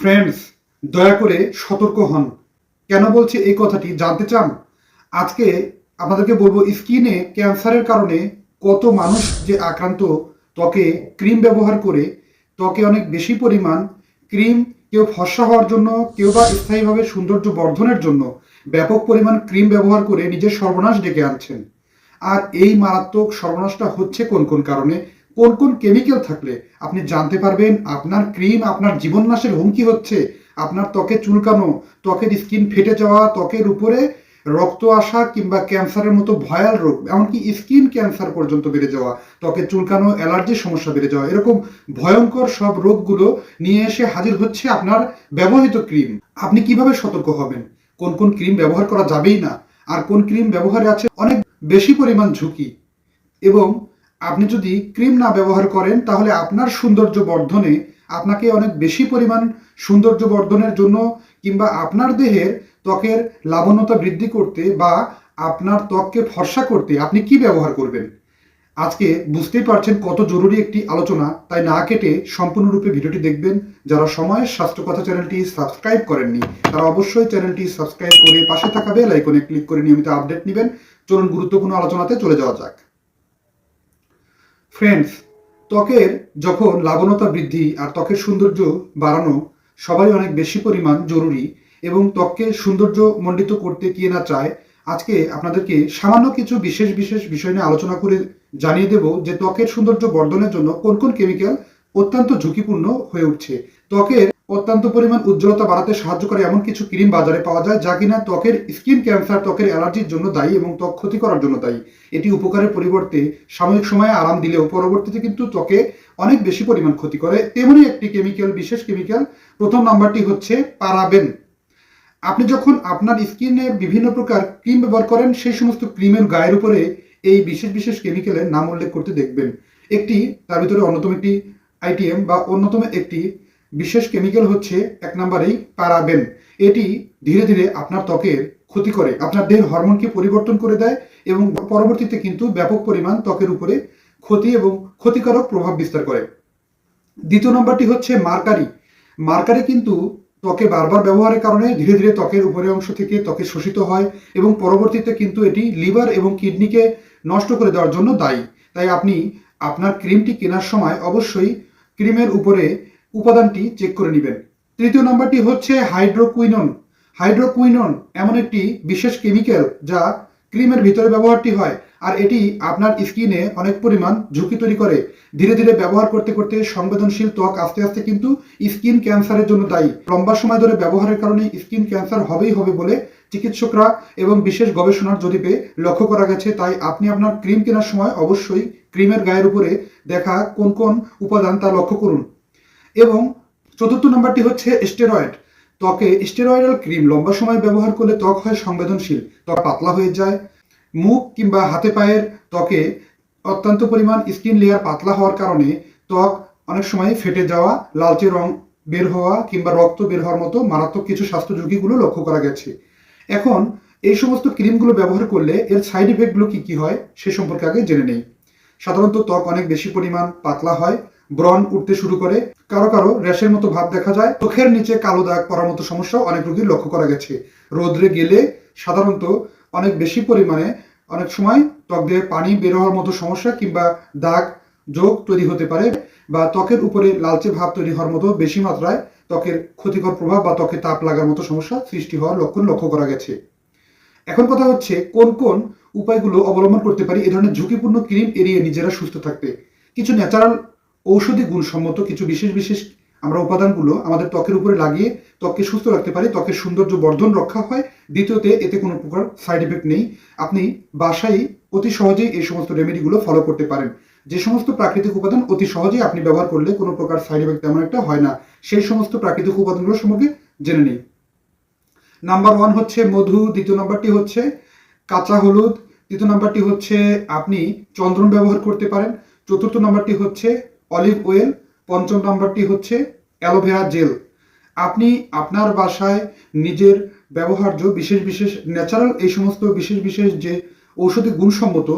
Friends, দয়া করে সতর্ক হন। কেন বলছি এই কথাটি জানতে চান? আজকে আপনাদেরকে বলবো স্কিনে ক্যান্সারের কারণে কত মানুষ যে আক্রান্ত। ত্বকে ক্রিম ব্যবহার করে ত্বকে অনেক বেশি পরিমাণ ক্রিম, কেউ ফর্সা হওয়ার জন্য, কেউ বা স্থায়ীভাবে সৌন্দর্য বর্ধনের জন্য ব্যাপক পরিমাণ ক্রিম ব্যবহার করে নিজের সর্বনাশ ডেকে আনছেন। আর এই মারাত্মক সর্বনাশটা হচ্ছে কোন কোন কারণে, কোন কোন কেমিক্যাল থাকলে আপনি জানতে পারবেন আপনার ক্রিম আপনার জীবননাশের হুমকি হচ্ছে। আপনার ত্বকে চুলকানো, ত্বকের স্কিন ফেটে যাওয়া, ত্বকের উপরে রক্ত আসা কিংবা ক্যান্সারের মতো ভয়াল রোগ, এমনকি স্কিন ক্যান্সার পর্যন্ত বেড়ে যাওয়া, ত্বকে চুলকানো, অ্যালার্জির সমস্যা বেড়ে যাওয়া, এরকম ভয়ঙ্কর সব রোগগুলো নিয়ে এসে হাজির হচ্ছে আপনার ব্যবহৃত ক্রিম। আপনি কিভাবে সতর্ক হবেন কোন কোন ক্রিম ব্যবহার করা যাবেই না, আর কোন ক্রিম ব্যবহারে আছে অনেক বেশি পরিমাণ ঝুঁকি? এবং আপনি যদি ক্রিম না ব্যবহার করেন তাহলে আপনার সৌন্দর্য বর্ধনে, আপনাকে অনেক বেশি পরিমাণ সৌন্দর্য বর্ধনের জন্য কিংবা আপনার দেহের ত্বকের লাবণ্যতা বৃদ্ধি করতে বা আপনার ত্বককে ফর্সা করতে আপনি কি ব্যবহার করবেন। আজকে বুঝতেই পারছেন কত জরুরি একটি আলোচনা, তাই না কেটে সম্পূর্ণরূপে ভিডিওটি দেখবেন। যারা সময়ের স্বাস্থ্যকথা চ্যানেলটি সাবস্ক্রাইব করেননি তারা অবশ্যই চ্যানেলটি সাবস্ক্রাইব করে পাশে থাকা বেল আইকনে ক্লিক করে নিয়মিত আপডেট নেবেন। চলুন গুরুত্বপূর্ণ আলোচনাতে চলে যাওয়া যাক। ফ্রেন্ডস, ত্বকের যখন লাবণ্যতা বৃদ্ধি আর ত্বকের সৌন্দর্য বাড়ানো সবারই অনেক বেশি পরিমাণ জরুরি, এবং ত্বককে সৌন্দর্য মণ্ডিত করতে কে না চায়। আজকে আপনাদেরকে সামান্য কিছু বিশেষ বিশেষ বিষয় নিয়ে আলোচনা করে জানিয়ে দেব যে ত্বকের সৌন্দর্য বর্ধনের জন্য কোন কোন কেমিক্যাল অত্যন্ত ঝুঁকিপূর্ণ হয়ে উঠছে। ত্বকের অত্যন্ত পরিমাণ উজ্জ্বলতা বাড়াতে সাহায্য করে এমন কিছু ক্রিম বাজারে পাওয়া যায় যা কিনা ত্বকের স্কিন ক্যান্সার, ত্বকের অ্যালার্জির জন্য দায়ী এবং ত্বক ক্ষতি করার জন্য দায়ী। এটি উপকারের পরিবর্তে সাময়িক সময়ে আরাম দিলেও পরবর্তীতে কিন্তু ত্বকে অনেক বেশি পরিমাণ ক্ষতি করে। তেমনই একটি কেমিক্যাল, বিশেষ কেমিক্যাল, প্রথম নাম্বারটি হচ্ছে পারাবেন। আপনি যখন আপনার স্কিনে বিভিন্ন প্রকার ক্রিম ব্যবহার করেন সেই সমস্ত ক্রিমের গায়ের উপরে এই বিশেষ বিশেষ কেমিক্যালের নাম উল্লেখ করতে দেখবেন। একটি তার ভিতরে অন্যতম একটি আইটিএম বা অন্যতম একটি বিশেষ কেমিক্যাল হচ্ছে এক নম্বরেই পারাবেন। এটি ধীরে ধীরে আপনার ত্বকের ক্ষতি করে, আপনার দেহের হরমোনকে পরিবর্তন করে দেয় এবং পরবর্তীতে কিন্তু ব্যাপক পরিমাণ ত্বকের উপরে ক্ষতি এবং ক্ষতিকারক প্রভাব বিস্তার করে। দ্বিতীয় নম্বরটি হচ্ছে মার্কারি। মার্কারি কিন্তু ত্বকে বারবার ব্যবহারের কারণে ধীরে ধীরে ত্বকের উপরের অংশ থেকে ত্বকে শোষিত হয় এবং পরবর্তীতে কিন্তু এটি লিভার এবং কিডনিকে নষ্ট করে দেওয়ার জন্য দায়ী। তাই আপনি আপনার ক্রিমটি কেনার সময় অবশ্যই ক্রিমের উপরে উপাদানটি চেক করে নেবেন। তৃতীয় নম্বরটি হচ্ছে হাইড্রোকুইনন। হাইড্রোকুইনন এমন একটি বিশেষ কেমিক্যাল যা ক্রিমের ভিতরে ব্যবহারটি হয়, আর এটি আপনার স্কিনে অনেক পরিমাণ ঝুঁকি তৈরি করে। ধীরে ধীরে ব্যবহার করতে করতে সংবেদনশীল ত্বক আস্তে আস্তে কিন্তু স্কিন ক্যান্সারের জন্য দায়ী। লম্বা সময় ধরে ব্যবহারের কারণে স্কিন ক্যান্সার হবেই হবে বলে চিকিৎসকরা এবং বিশেষ গবেষণার জরিপে লক্ষ্য করা গেছে। তাই আপনি আপনার ক্রিম কেনার সময় অবশ্যই ক্রিমের গায়ের উপরে দেখা কোন কোন উপাদান তা লক্ষ্য করুন। এবং চতুর্থ নম্বরটি হচ্ছে স্টেরয়েড। ত্বকে স্টেরয়েডাল ক্রিম লম্বা সময় ব্যবহার করলে ত্বক হয় সংবেদনশীল, ত্বক পাতলা হয়ে যায়। মুখ কিংবা হাতে পায়ের ত্বকে অত্যন্ত পরিমাণ স্কিন লেয়ার পাতলা হওয়ার কারণে ত্বক অনেক সময় ফেটে যাওয়া, লালচে রং বের হওয়া কিংবা রক্ত বের হওয়ার মতো মারাত্মক কিছু স্বাস্থ্য ঝুঁকিগুলো লক্ষ্য করা গেছে। এখন এই সমস্ত ক্রিমগুলো ব্যবহার করলে এর সাইড ইফেক্টগুলো কি কি হয় সে সম্পর্কে আগে জেনে নেই। সাধারণত ত্বক অনেক বেশি পরিমাণ পাতলা হয়, ব্রণ উঠতে শুরু করে, কারো কারো র্যাশের মতো ভাব দেখা যায়, চোখের নিচে কালো দাগ পড়ার মতো সমস্যা অনেক রোগীর লক্ষ্য করা গেছে। রোদ্রে গেলে সাধারণত অনেক বেশি পরিমাণে অনেক সময় ত্বক দিয়ে পানি বের হওয়ার মতো সমস্যা কিংবা দাগ যোগ তৈরি হতে পারে, বা ত্বকের উপরে লালচে ভাব তৈরি হওয়ার মতো বেশি মাত্রায় ত্বকের ক্ষতিকর প্রভাব বা ত্বকে তাপ লাগার মতো সমস্যা সৃষ্টি হওয়ার লক্ষণ লক্ষ্য করা গেছে। এখন কথা হচ্ছে কোন কোন উপায়গুলো অবলম্বন করতে পারি এ ধরনের ঝুঁকিপূর্ণ ক্রিম এড়িয়ে নিজেরা সুস্থ থাকতে। কিছু ন্যাচারাল ঔষধি গুণসম্মত কিছু বিশেষ বিশেষ আমরা উপাদানগুলো আমাদের ত্বকের উপরে লাগিয়ে ত্বককে সুস্থ রাখতে পারি, ত্বকের সৌন্দর্য বর্ধন রক্ষা হয়। দ্বিতীয়তে, এতে কোনো প্রকার সাইড ইফেক্ট নেই। আপনি বাসায় অতি সহজেই এই সমস্ত রেমেডিগুলো ফলো করতে পারেন। যে সমস্ত প্রাকৃতিক উপাদান অতি সহজেই আপনি ব্যবহার করলে কোনো প্রকার সাইড ইফেক্ট তেমন একটা হয় না, সেই সমস্ত প্রাকৃতিক উপাদানগুলো সম্পর্কে জেনে নিই। নাম্বার 1 হচ্ছে মধু, দ্বিতীয় নাম্বারটি হচ্ছে কাঁচা হলুদ, তৃতীয় নাম্বারটি হচ্ছে আপনি চন্দন ব্যবহার করতে পারেন, চতুর্থ নাম্বারটি হচ্ছে অলিভ অয়েল, পঞ্চম নাম্বারটি হচ্ছে অ্যালোভেরা জেল। আপনি আপনার বাসায় নিজের ব্যবহার্য বিশেষ বিশেষ ন্যাচারাল এই সমস্ত বিশেষ বিশেষ যে ঔষধি গুণসম্মত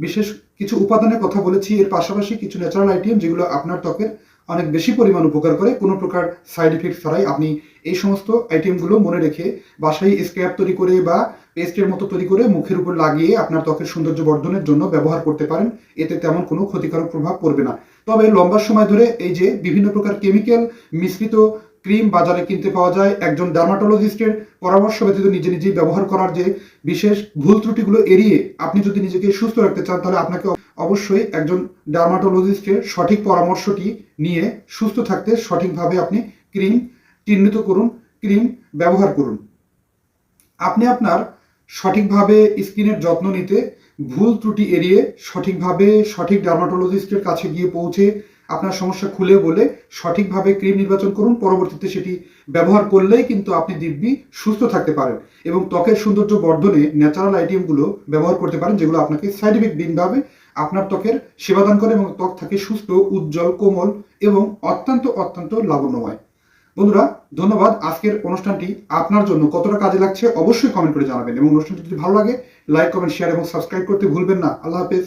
বিশেষ কিছু উপাদানের কথা বলেছি, এর পাশাপাশি কিছু ন্যাচারাল আইটেম যেগুলো আপনার ত্বকের অনেক বেশি পরিমাণ উপকার করে কোনো প্রকার সাইড ইফেক্ট ছাড়াই। আপনি এই সমস্ত আইটেমগুলো মনে রেখে বাসায় স্ক্র্যাব তৈরি করে বা পেস্টের মতো তৈরি করে মুখের উপর লাগিয়ে আপনার ত্বকের সৌন্দর্য বর্ধনের জন্য ব্যবহার করতে পারেন। এতে তেমন কোনো ক্ষতিকারক প্রভাব পড়বে না। তবে লম্বা সময় ধরে এই যে বিভিন্ন প্রকার কেমিক্যাল মিশ্রিত ক্রিম বাজারে কিনতে পাওয়া যায়, একজন ডার্মাটোলজিস্টের পরামর্শ ব্যতীত নিজে নিজেই ব্যবহার করার যে বিশেষ ভুল ত্রুটিগুলো এড়িয়ে আপনি যদি নিজেকে সুস্থ রাখতে চান, তাহলে আপনাকে অবশ্যই একজন ডার্মাটোলজিস্টের সঠিক পরামর্শটি নিয়ে সুস্থ থাকতে সঠিকভাবে আপনি ক্রিম চিহ্নিত করুন, ক্রিম ব্যবহার করুন। আপনি আপনার সঠিকভাবে স্কিনের যত্ন নিতে ভুল ত্রুটি এড়িয়ে সঠিকভাবে সঠিক ডার্মাটোলজিস্টের কাছে গিয়ে পৌঁছে আপনার সমস্যা খুলে বলে সঠিকভাবে ক্রিম নির্বাচন করুন। পরবর্তীতে সেটি ব্যবহার করলেই কিন্তু আপনি দিব্যি সুস্থ থাকতে পারেন এবং ত্বকের সৌন্দর্য বর্ধনে ন্যাচারাল আইটেমগুলো ব্যবহার করতে পারেন, যেগুলো আপনাকে সাইড ইফেক্ট বিহীনভাবে আপনার ত্বকের সেবাদান করে এবং ত্বক থাকে সুস্থ, উজ্জ্বল, কোমল এবং অত্যন্ত লাবণ্যময়। বন্ধুরা, ধন্যবাদ। আজকের অনুষ্ঠানটি আপনার জন্য কতটা কাজে লাগছে অবশ্যই কমেন্ট করে জানাবেন এবং অনুষ্ঠানটি যদি ভালো লাগে লাইক, কমেন্ট, শেয়ার এবং সাবস্ক্রাইব করতে ভুলবেন না। আল্লাহ হাফেজ।